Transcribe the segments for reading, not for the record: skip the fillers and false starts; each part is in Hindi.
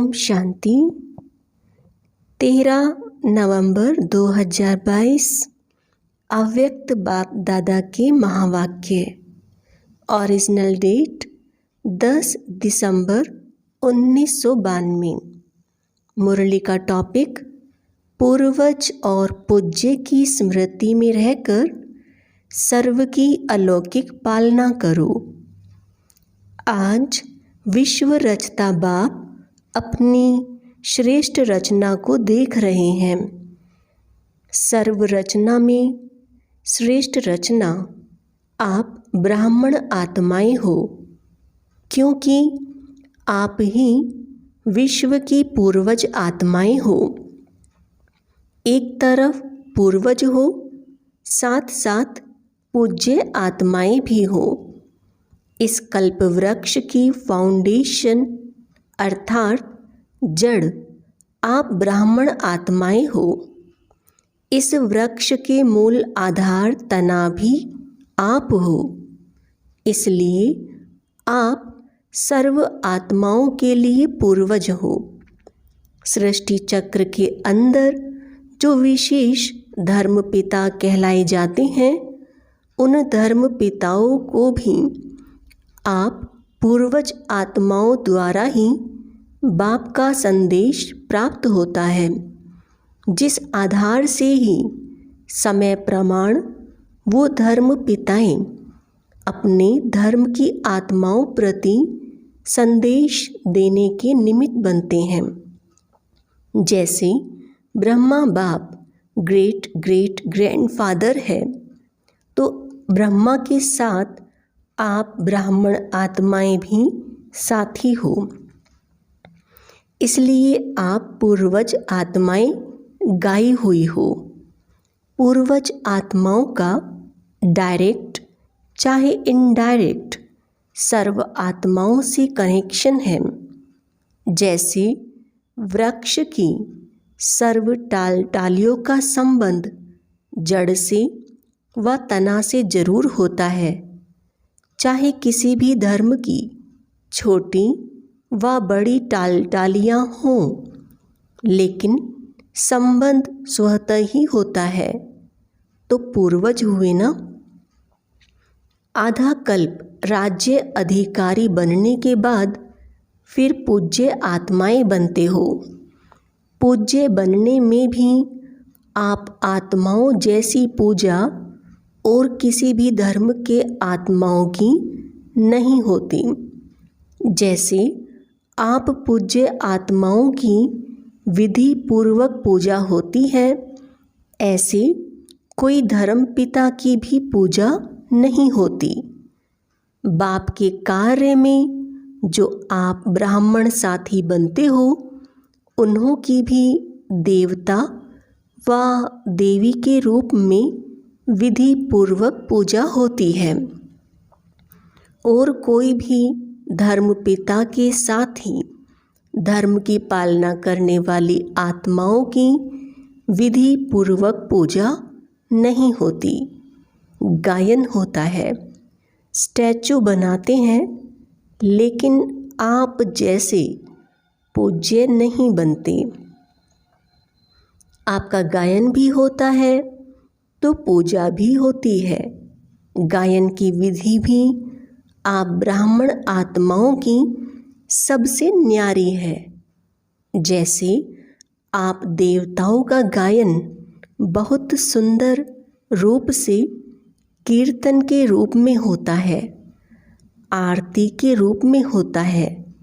ओम शांति। 13 नवंबर 2022 अव्यक्त बाप दादा के महावाक्य। ओरिजिनल डेट 10 दिसंबर 1992। मुरली का टॉपिक पूर्वज और पूज्य की स्मृति में रहकर सर्व की अलौकिक पालना करो। आज विश्व रचता बाप अपनी श्रेष्ठ रचना को देख रहे हैं। सर्व रचना में श्रेष्ठ रचना आप ब्राह्मण आत्माएं हो, क्योंकि आप ही विश्व की पूर्वज आत्माएं हो। एक तरफ पूर्वज हो, साथ साथ पूज्य आत्माएं भी हो। इस कल्प वृक्ष की फाउंडेशन अर्थात जड़ आप ब्राह्मण आत्माएं हो। इस वृक्ष के मूल आधार तना भी आप हो। इसलिए आप सर्व आत्माओं के लिए पूर्वज हो। सृष्टि चक्र के अंदर जो विशेष धर्म पिता कहलाए जाते हैं, उन धर्म पिताओं को भी आप पूर्वज आत्माओं द्वारा ही बाप का संदेश प्राप्त होता है, जिस आधार से ही समय प्रमाण वो धर्म पिताएं अपने धर्म की आत्माओं प्रति संदेश देने के निमित्त बनते हैं। जैसे ब्रह्मा बाप ग्रेट ग्रेट ग्रैंडफादर है, तो ब्रह्मा के साथ आप ब्राह्मण आत्माएं भी साथी हो। इसलिए आप पूर्वज आत्माएं गाई हुई हो। पूर्वज आत्माओं का डायरेक्ट चाहे इनडायरेक्ट सर्व आत्माओं से कनेक्शन है। जैसे वृक्ष की सर्व टालियों का संबंध जड़ से व तना से जरूर होता है। चाहे किसी भी धर्म की छोटी व बड़ी टालियाँ हों, लेकिन संबंध स्वतः ही होता है। तो पूर्वज हुए ना। आधा कल्प राज्य अधिकारी बनने के बाद फिर पूज्य आत्माएं बनते हो। पूज्य बनने में भी आप आत्माओं जैसी पूजा और किसी भी धर्म के आत्माओं की नहीं होती। जैसे आप पूज्य आत्माओं की विधि पूर्वक पूजा होती है, ऐसे कोई धर्म पिता की भी पूजा नहीं होती। बाप के कार्य में जो आप ब्राह्मण साथी बनते हो, उन्हों की भी देवता व देवी के रूप में विधि पूर्वक पूजा होती है। और कोई भी धर्म पिता के साथ ही धर्म की पालना करने वाली आत्माओं की विधि पूर्वक पूजा नहीं होती। गायन होता है, स्टैचू बनाते हैं, लेकिन आप जैसे पूज्य नहीं बनते। आपका गायन भी होता है तो पूजा भी होती है। गायन की विधि भी आप ब्राह्मण आत्माओं की सबसे न्यारी है। जैसे आप देवताओं का गायन बहुत सुंदर रूप से कीर्तन के रूप में होता है, आरती के रूप में होता है,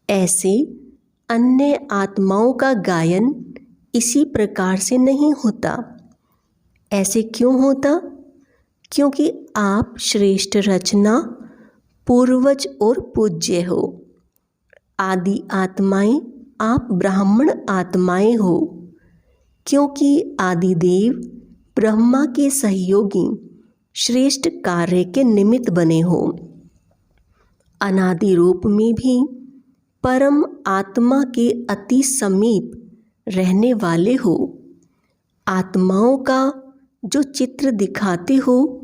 ऐसे अन्य आत्माओं का गायन इसी प्रकार से नहीं होता। ऐसे क्यों होता? क्योंकि आप श्रेष्ठ रचना पूर्वज और पूज्य हो। आदि आत्माएं आप ब्राह्मण आत्माएं हो, क्योंकि आदिदेव ब्रह्मा के सहयोगी श्रेष्ठ कार्य के निमित्त बने हो। अनादि रूप में भी परम आत्मा के अति समीप रहने वाले हो। आत्माओं का जो चित्र दिखाते हो,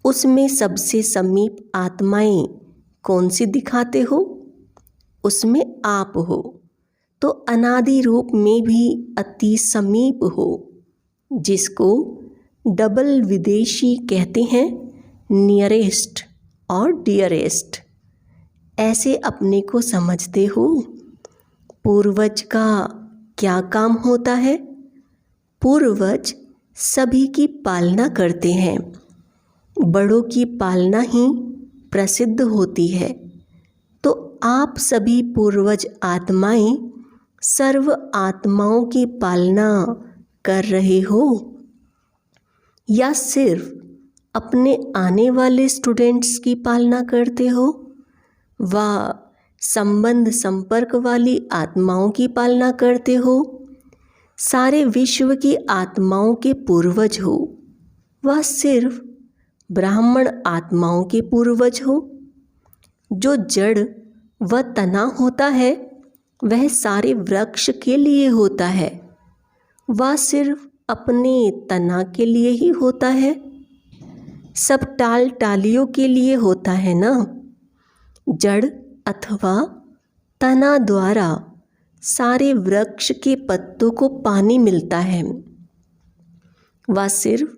उसमें सबसे समीप आत्माएं कौन सी दिखाते हो? उसमें आप हो। तो अनादि रूप में भी अति समीप हो, जिसको डबल विदेशी कहते हैं, नियरेस्ट और डियरेस्ट। ऐसे अपने को समझते हो। पूर्वज का क्या काम होता है? पूर्वज सभी की पालना करते हैं। बड़ों की पालना ही प्रसिद्ध होती है। तो आप सभी पूर्वज आत्माएं सर्व आत्माओं की पालना कर रहे हो, या सिर्फ अपने आने वाले स्टूडेंट्स की पालना करते हो, व संबंध संपर्क वाली आत्माओं की पालना करते हो? सारे विश्व की आत्माओं के पूर्वज हो, वह सिर्फ ब्राह्मण आत्माओं के पूर्वज हो? जो जड़ व तना होता है वह सारे वृक्ष के लिए होता है, वह सिर्फ अपने तना के लिए ही होता है? सब टाल टालियों के लिए होता है ना? जड़ अथवा तना द्वारा सारे वृक्ष के पत्तों को पानी मिलता है, वह सिर्फ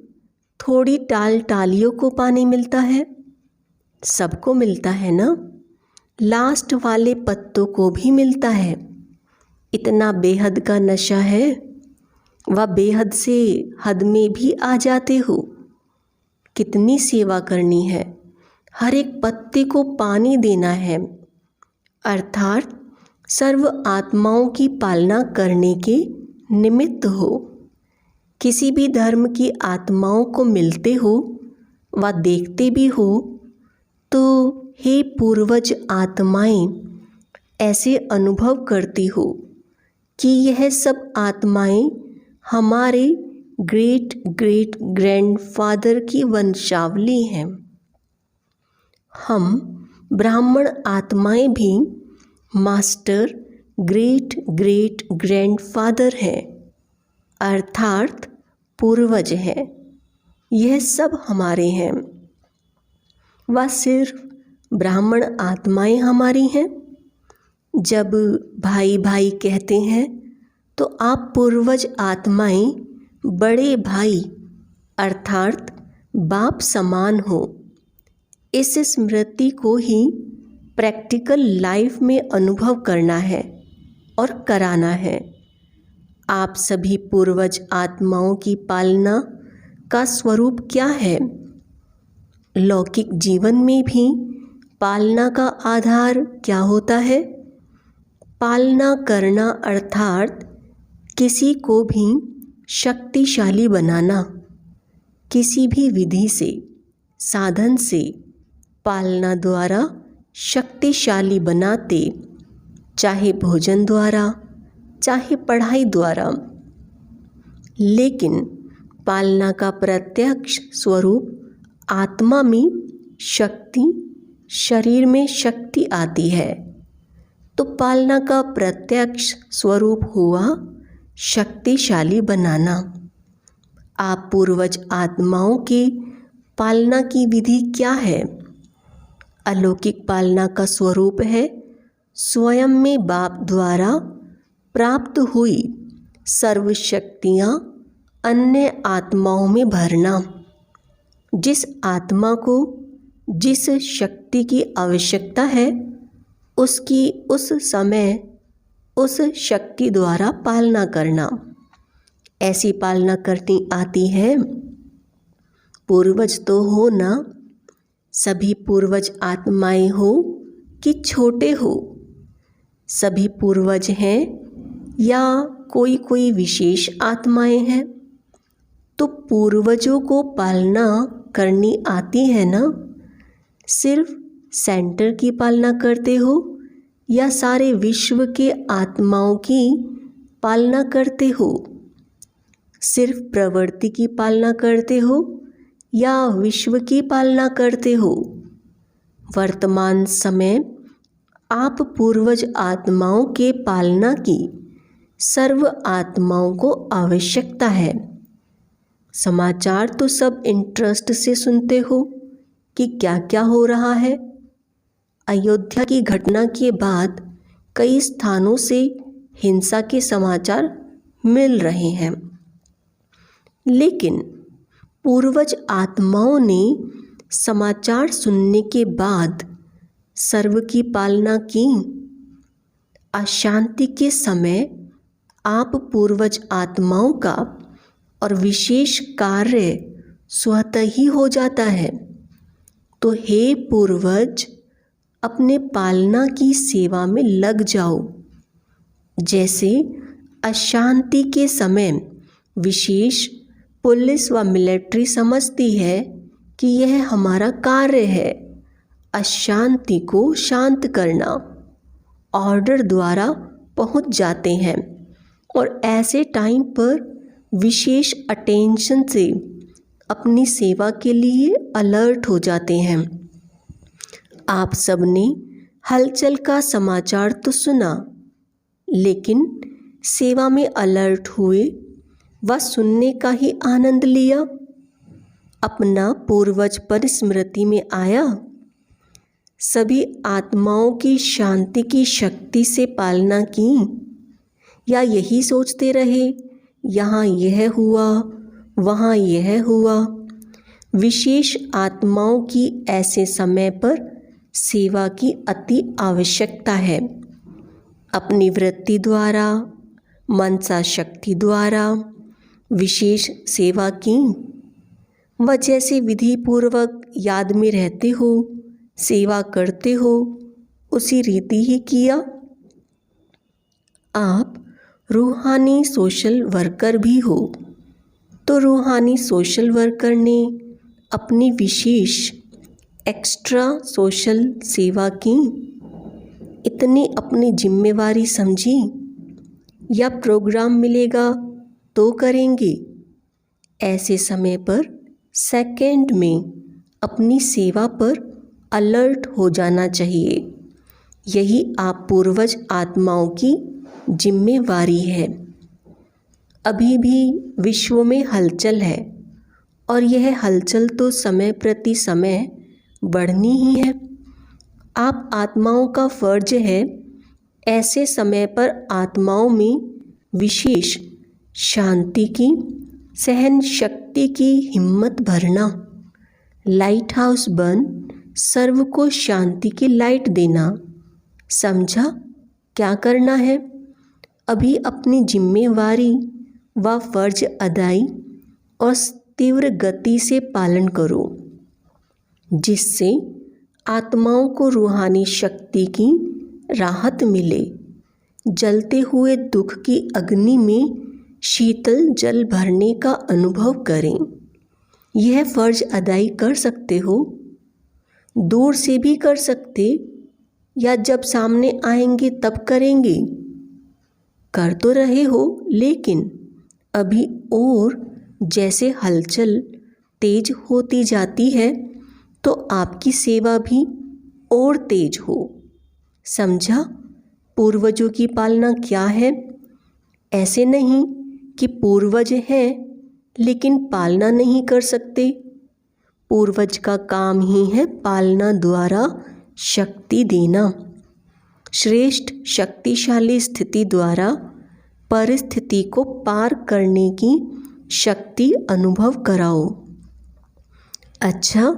थोड़ी टाल टालियों को पानी मिलता है? सबको मिलता है ना? लास्ट वाले पत्तों को भी मिलता है। इतना बेहद का नशा है, वह बेहद से हद में भी आ जाते हो। कितनी सेवा करनी है, हर एक पत्ते को पानी देना है, अर्थात सर्व आत्माओं की पालना करने के निमित्त हो। किसी भी धर्म की आत्माओं को मिलते हो व देखते भी हो तो हे पूर्वज आत्माएं ऐसे अनुभव करती हो कि यह सब आत्माएं हमारे ग्रेट ग्रेट ग्रैंडफादर की वंशावली हैं। हम ब्राह्मण आत्माएं भी मास्टर ग्रेट ग्रेट ग्रैंडफादर हैं, अर्थात पूर्वज हैं। यह सब हमारे हैं। वह सिर्फ ब्राह्मण आत्माएं हमारी हैं। जब भाई भाई कहते हैं तो आप पूर्वज आत्माएं बड़े भाई अर्थात बाप समान हो। इस स्मृति को ही प्रैक्टिकल लाइफ में अनुभव करना है और कराना है। आप सभी पूर्वज आत्माओं की पालना का स्वरूप क्या है? लौकिक जीवन में भी पालना का आधार क्या होता है? पालना करना अर्थात किसी को भी शक्तिशाली बनाना। किसी भी विधि से, साधन से पालना द्वारा शक्तिशाली बनाते, चाहे भोजन द्वारा, चाहे पढ़ाई द्वारा। लेकिन पालना का प्रत्यक्ष स्वरूप आत्मा में शक्ति, शरीर में शक्ति आती है। तो पालना का प्रत्यक्ष स्वरूप हुआ शक्तिशाली बनाना। आप पूर्वज आत्माओं के पालना की विधि क्या है? अलौकिक पालना का स्वरूप है स्वयं में बाप द्वारा प्राप्त हुई सर्व शक्तियाँ अन्य आत्माओं में भरना। जिस आत्मा को जिस शक्ति की आवश्यकता है उसकी उस समय उस शक्ति द्वारा पालना करना। ऐसी पालना करनी आती है? पूर्वज तो हो ना? सभी पूर्वज आत्माएं हो कि छोटे हो? सभी पूर्वज हैं या कोई कोई विशेष आत्माएं हैं? तो पूर्वजों को पालना करनी आती है ना? सिर्फ सेंटर की पालना करते हो या सारे विश्व के आत्माओं की पालना करते हो? सिर्फ प्रवृत्ति की पालना करते हो या विश्व की पालना करते हो? वर्तमान समय आप पूर्वज आत्माओं के पालना की सर्व आत्माओं को आवश्यकता है। समाचार तो सब इंटरेस्ट से सुनते हो कि क्या क्या हो रहा है। अयोध्या की घटना के बाद कई स्थानों से हिंसा के समाचार मिल रहे हैं, लेकिन पूर्वज आत्माओं ने समाचार सुनने के बाद सर्व की पालना की। अशांति के समय आप पूर्वज आत्माओं का और विशेष कार्य स्वतः ही हो जाता है। तो हे पूर्वज, अपने पालना की सेवा में लग जाओ। जैसे अशांति के समय विशेष पुलिस व मिलिट्री समझती है कि यह हमारा कार्य है अशांति को शांत करना, ऑर्डर द्वारा पहुंच जाते हैं और ऐसे टाइम पर विशेष अटेंशन से अपनी सेवा के लिए अलर्ट हो जाते हैं। आप सबने हलचल का समाचार तो सुना, लेकिन सेवा में अलर्ट हुए व सुनने का ही आनंद लिया। अपना पूर्वज पर स्मृति में आया। सभी आत्माओं की शांति की शक्ति से पालना की, या यही सोचते रहे यहाँ यह हुआ वहाँ यह हुआ। विशेष आत्माओं की ऐसे समय पर सेवा की अति आवश्यकता है। अपनी वृत्ति द्वारा, मनसा शक्ति द्वारा विशेष सेवा की व जैसे विधि पूर्वक याद में रहते हो, सेवा करते हो, उसी रीति ही किया। आप रूहानी सोशल वर्कर भी हो, तो रूहानी सोशल वर्कर ने अपनी विशेष एक्स्ट्रा सोशल सेवा की, इतनी अपनी जिम्मेवारी समझी, या प्रोग्राम मिलेगा तो करेंगे। ऐसे समय पर सेकंड में अपनी सेवा पर अलर्ट हो जाना चाहिए। यही आप पूर्वज आत्माओं की जिम्मेवारी है। अभी भी विश्व में हलचल है और यह हलचल तो समय प्रति समय बढ़नी ही है। आप आत्माओं का फर्ज है ऐसे समय पर आत्माओं में विशेष शांति की, सहन शक्ति की हिम्मत भरना। लाइट हाउस बन सर्व को शांति की लाइट देना। समझा क्या करना है? अभी अपनी जिम्मेवारी व फर्ज अदाई और तीव्र गति से पालन करो, जिससे आत्माओं को रूहानी शक्ति की राहत मिले। जलते हुए दुख की अग्नि में शीतल जल भरने का अनुभव करें। यह फर्ज अदाई कर सकते हो, दूर से भी कर सकते, या जब सामने आएंगे तब करेंगे। कर तो रहे हो, लेकिन अभी और जैसे हलचल तेज होती जाती है तो आपकी सेवा भी और तेज हो। समझा पूर्वजों की पालना क्या है? ऐसे नहीं कि पूर्वज हैं लेकिन पालना नहीं कर सकते। पूर्वज का काम ही है पालना द्वारा शक्ति देना। श्रेष्ठ शक्तिशाली स्थिति द्वारा परिस्थिति को पार करने की शक्ति अनुभव कराओ। अच्छा,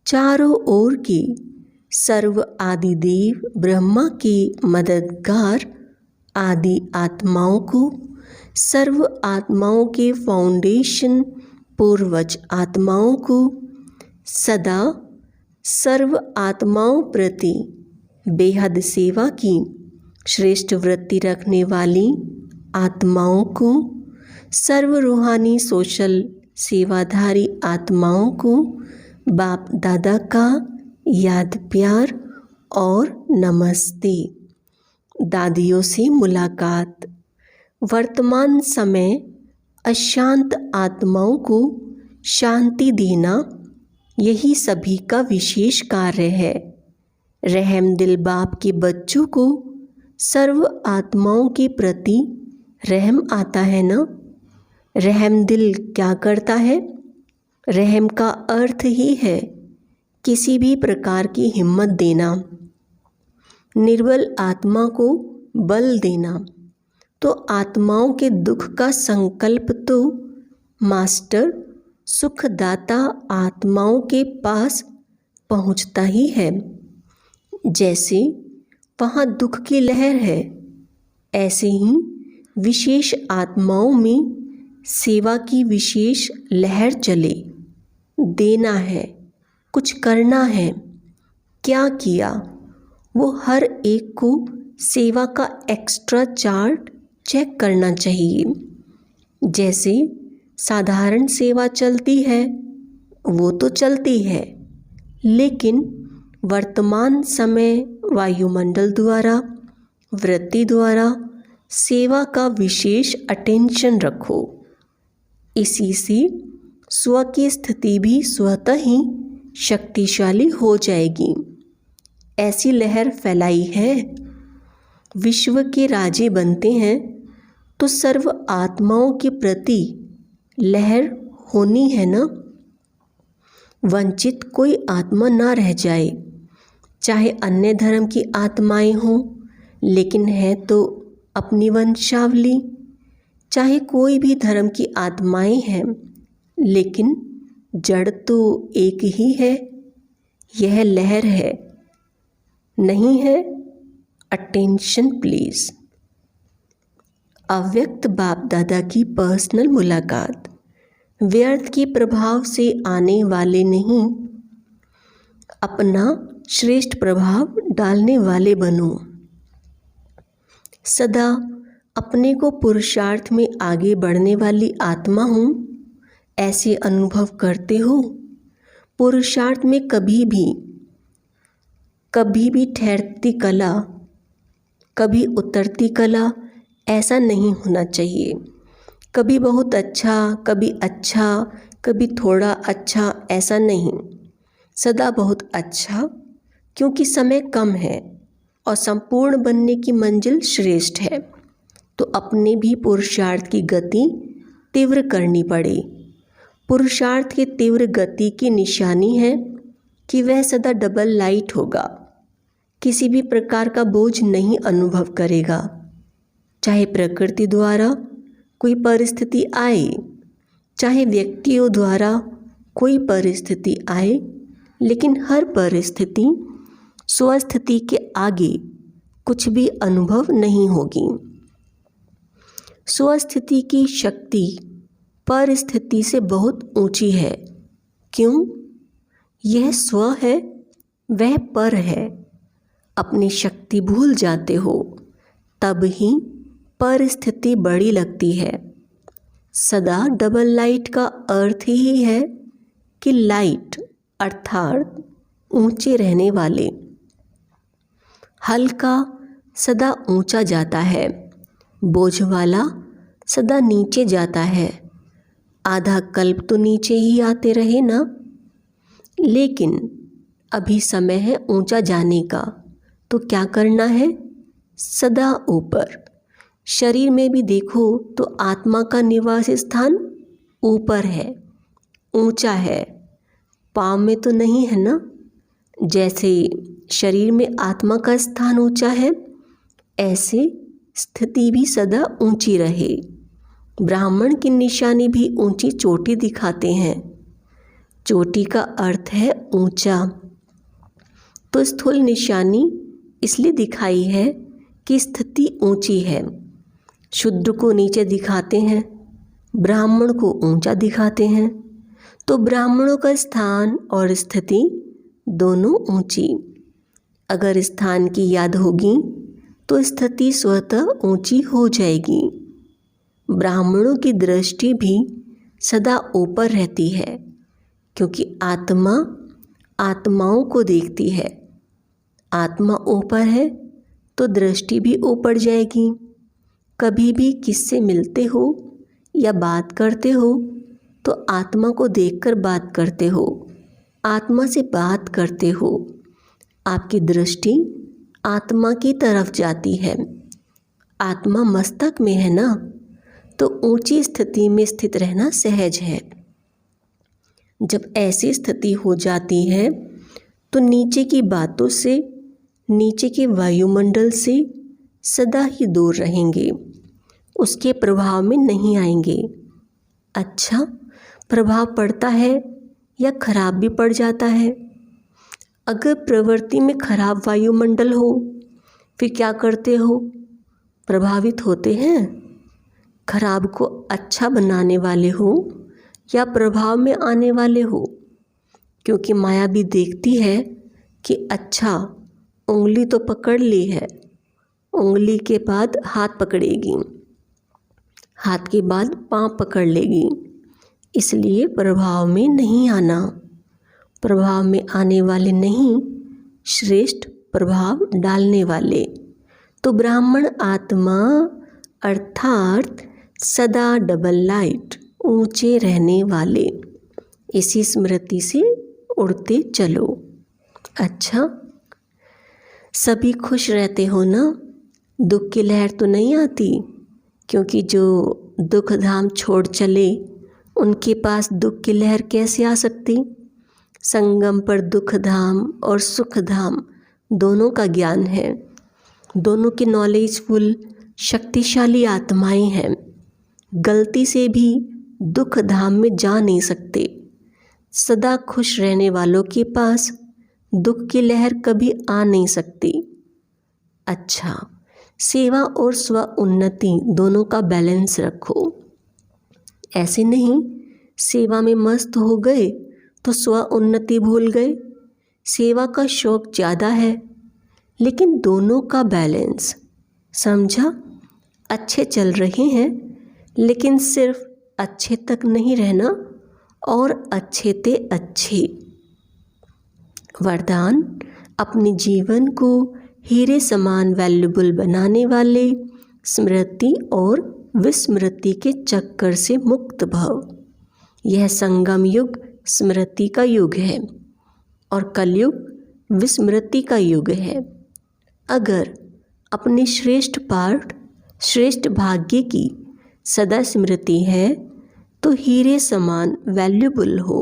चारों ओर की सर्व आदिदेव ब्रह्मा की मददगार आदि आत्माओं को, सर्व आत्माओं के फाउंडेशन पूर्वज आत्माओं को सदा सर्व आत्माओं प्रति बेहद सेवा की श्रेष्ठ वृत्ति रखने वाली आत्माओं को, सर्व रूहानी सोशल सेवाधारी आत्माओं को बाप दादा का याद प्यार और नमस्ते। दादियों से मुलाकात। वर्तमान समय अशांत आत्माओं को शांति देना यही सभी का विशेष कार्य है। रहम दिल बाप के बच्चों को सर्व आत्माओं के प्रति रहम आता है ना। रहम दिल क्या करता है? रहम का अर्थ ही है किसी भी प्रकार की हिम्मत देना, निर्बल आत्मा को बल देना। तो आत्माओं के दुख का संकल्प तो मास्टर सुखदाता आत्माओं के पास पहुंचता ही है। जैसे वहाँ दुख की लहर है, ऐसे ही विशेष आत्माओं में सेवा की विशेष लहर चले। देना है, कुछ करना है, क्या किया, वो हर एक को सेवा का एक्स्ट्रा चार्ट चेक करना चाहिए। जैसे साधारण सेवा चलती है वो तो चलती है, लेकिन वर्तमान समय वायुमंडल द्वारा, वृत्ति द्वारा सेवा का विशेष अटेंशन रखो। इसी से स्व की स्थिति भी स्वतः ही शक्तिशाली हो जाएगी। ऐसी लहर फैलाई है, विश्व के राजे बनते हैं तो सर्व आत्माओं के प्रति लहर होनी है ना। वंचित कोई आत्मा ना रह जाए, चाहे अन्य धर्म की आत्माएं हों लेकिन है तो अपनी वंशावली, चाहे कोई भी धर्म की आत्माएं हैं लेकिन जड़ तो एक ही है। यह लहर है, नहीं है? Attention please. अव्यक्त बाप दादा की पर्सनल मुलाकात। व्यर्थ के प्रभाव से आने वाले नहीं, अपना श्रेष्ठ प्रभाव डालने वाले बनो। सदा अपने को पुरुषार्थ में आगे बढ़ने वाली आत्मा हूँ ऐसे अनुभव करते हो। पुरुषार्थ में कभी भी ठहरती कला, कभी उतरती कला ऐसा नहीं होना चाहिए। कभी बहुत अच्छा, कभी थोड़ा अच्छा, ऐसा नहीं। सदा बहुत अच्छा, क्योंकि समय कम है और संपूर्ण बनने की मंजिल श्रेष्ठ है, तो अपने भी पुरुषार्थ की गति तीव्र करनी पड़े। पुरुषार्थ की तीव्र गति की निशानी है कि वह सदा डबल लाइट होगा, किसी भी प्रकार का बोझ नहीं अनुभव करेगा। चाहे प्रकृति द्वारा कोई परिस्थिति आए, चाहे व्यक्तियों द्वारा कोई परिस्थिति आए, लेकिन हर परिस्थिति स्वस्थिति के आगे कुछ भी अनुभव नहीं होगी। स्वस्थिति की शक्ति परिस्थिति से बहुत ऊंची है। क्यों? यह स्व है, वह पर है। अपनी शक्ति भूल जाते हो तब ही परिस्थिति बड़ी लगती है। सदा डबल लाइट का अर्थ ही है कि लाइट अर्थात ऊंचे रहने वाले। हल्का सदा ऊंचा जाता है, बोझ वाला सदा नीचे जाता है। आधा कल्प तो नीचे ही आते रहे ना। लेकिन अभी समय है ऊंचा जाने का, तो क्या करना है? सदा ऊपर। शरीर में भी देखो तो आत्मा का निवास स्थान ऊपर है, ऊंचा है। पाँव में तो नहीं है ना। जैसे शरीर में आत्मा का स्थान ऊंचा है, ऐसे स्थिति भी सदा ऊंची रहे। ब्राह्मण की निशानी भी ऊंची चोटी दिखाते हैं। चोटी का अर्थ है ऊंचा। तो स्थूल निशानी इसलिए दिखाई है कि स्थिति ऊंची है। शूद्र को नीचे दिखाते हैं, ब्राह्मण को ऊंचा दिखाते हैं। तो ब्राह्मणों का स्थान और स्थिति दोनों ऊंची। अगर स्थान की याद होगी तो स्थिति स्वतः ऊंची हो जाएगी। ब्राह्मणों की दृष्टि भी सदा ऊपर रहती है, क्योंकि आत्मा आत्माओं को देखती है। आत्मा ऊपर है तो दृष्टि भी ऊपर जाएगी। कभी भी किससे मिलते हो या बात करते हो तो आत्मा को देखकर बात करते हो, आत्मा से बात करते हो। आपकी दृष्टि आत्मा की तरफ जाती है। आत्मा मस्तक में है ना, तो ऊंची स्थिति में स्थित रहना सहज है। जब ऐसी स्थिति हो जाती है तो नीचे की बातों से, नीचे के वायुमंडल से सदा ही दूर रहेंगे। उसके प्रभाव में नहीं आएंगे। अच्छा, प्रभाव पड़ता है या खराब भी पड़ जाता है? अगर प्रवृत्ति में खराब वायुमंडल हो फिर क्या करते हो? प्रभावित होते हैं। खराब को अच्छा बनाने वाले हो या प्रभाव में आने वाले हो? क्योंकि माया भी देखती है कि अच्छा, उंगली तो पकड़ ली है, उंगली के बाद हाथ पकड़ेगी, हाथ के बाद पाँव पकड़ लेगी, इसलिए प्रभाव में नहीं आना। प्रभाव में आने वाले नहीं, श्रेष्ठ प्रभाव डालने वाले। तो ब्राह्मण आत्मा अर्थात सदा डबल लाइट, ऊंचे रहने वाले, इसी स्मृति से उड़ते चलो। अच्छा, सभी खुश रहते हो ना? दुख की लहर तो नहीं आती? क्योंकि जो दुख धाम छोड़ चले उनके पास दुख की लहर कैसे आ सकती? संगम पर दुख धाम और सुख धाम दोनों का ज्ञान है। दोनों के नॉलेजफुल शक्तिशाली आत्माएं हैं। गलती से भी दुख धाम में जा नहीं सकते। सदा खुश रहने वालों के पास दुख की लहर कभी आ नहीं सकती। अच्छा, सेवा और स्व उन्नति दोनों का बैलेंस रखो। ऐसे नहीं सेवा में मस्त हो गए तो स्व उन्नति भूल गए। सेवा का शौक ज़्यादा है, लेकिन दोनों का बैलेंस, समझा? अच्छे चल रहे हैं, लेकिन सिर्फ अच्छे तक नहीं रहना और अच्छे ते अच्छे। वरदान, अपने जीवन को हीरे समान वैल्यूबल बनाने वाले स्मृति और विस्मृति के चक्कर से मुक्त भव। यह संगम युग स्मृति का युग है और कलयुग विस्मृति का युग है। अगर अपने श्रेष्ठ पाठ, श्रेष्ठ भाग्य की सदा स्मृति है तो हीरे समान वैल्यूबल हो,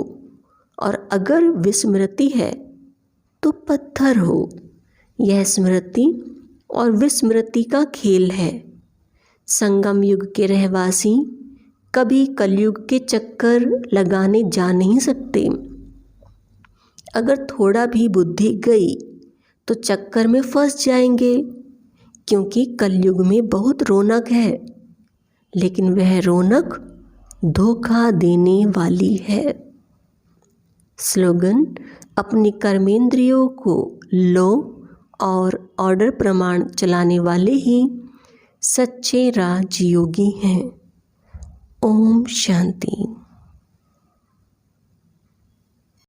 और अगर विस्मृति है तो पत्थर हो। यह स्मृति और विस्मृति का खेल है। संगम युग के रहवासी कभी कलयुग के चक्कर लगाने जा नहीं सकते। अगर थोड़ा भी बुद्धि गई तो चक्कर में फंस जाएंगे, क्योंकि कलयुग में बहुत रौनक है, लेकिन वह रौनक धोखा देने वाली है। स्लोगन, अपनी कर्मेंद्रियों को लो और ऑर्डर प्रमाण चलाने वाले ही सच्चे राजयोगी हैं। ओम शांति।